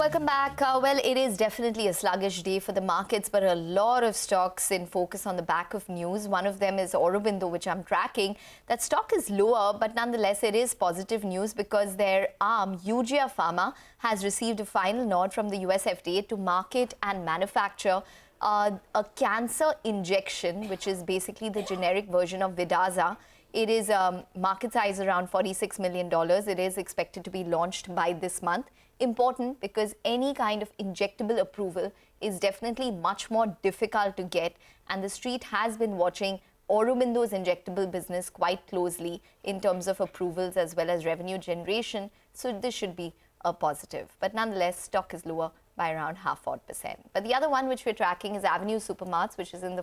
Welcome back. Well, it is definitely a sluggish day for the markets, but a lot of stocks in focus on the back of news. One of them is Aurobindo, which I'm tracking. That stock is lower, but nonetheless, it is positive news because their arm, Eugia Pharma, has received a final nod from the US FDA to market and manufacture a cancer injection, which is basically the generic version of Vidaza. It is market size around $46 million. It is expected to be launched by this month. Important because any kind of injectable approval is definitely much more difficult to get, and the street has been watching Aurobindo's injectable business quite closely in terms of approvals as well as revenue generation. So this should be a positive. But nonetheless, stock is lower by around 0.5%. But the other one which we're tracking is Avenue Supermarts, which is in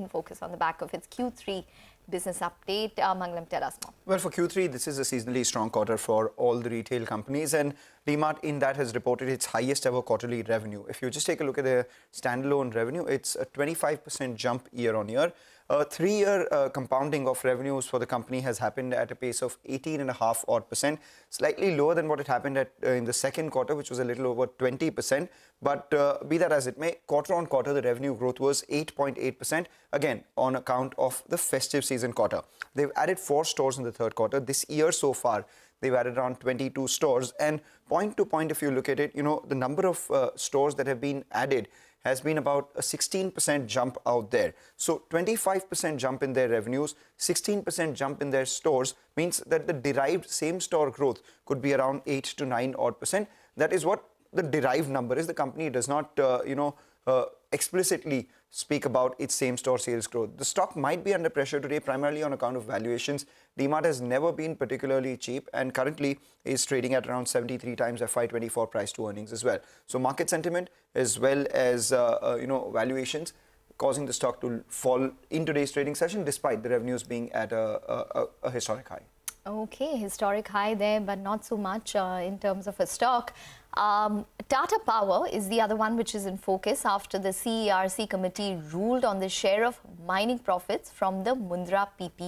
focus on the back of its Q3 business update. Mangalam, tell us more. Well, for Q3, this is a seasonally strong quarter for all the retail companies, and DMart in that has reported its highest ever quarterly revenue. If you just take a look at the standalone revenue, it's a 25% jump year on year. A 3-year compounding of revenues for the company has happened at a pace of 18.5%, slightly lower than what it happened at in the second quarter, which was a little over 20%. But be that as it may, quarter on quarter, the revenue growth was 8.8%, again, on account of the festive season quarter. They've added 4 stores in the third quarter. This year so far, they've added around 22 stores. And point to point, if you look at it, the number of stores that have been added has been about a 16% jump out there. So 25% jump in their revenues, 16% jump in their stores means that the derived same store growth could be around 8 to 9 odd percent. That is what the derived number is. The company does not, explicitly speak about its same store sales growth. The stock might be under pressure today, primarily on account of valuations. DMart has never been particularly cheap and currently is trading at around 73 times FY24 price to earnings as well. So market sentiment as well as, valuations causing the stock to fall in today's trading session despite the revenues being at a historic high. Okay, historic high there, but not so much in terms of a stock. Tata Power is the other one which is in focus after the CERC committee ruled on the share of mining profits from the Mundra PP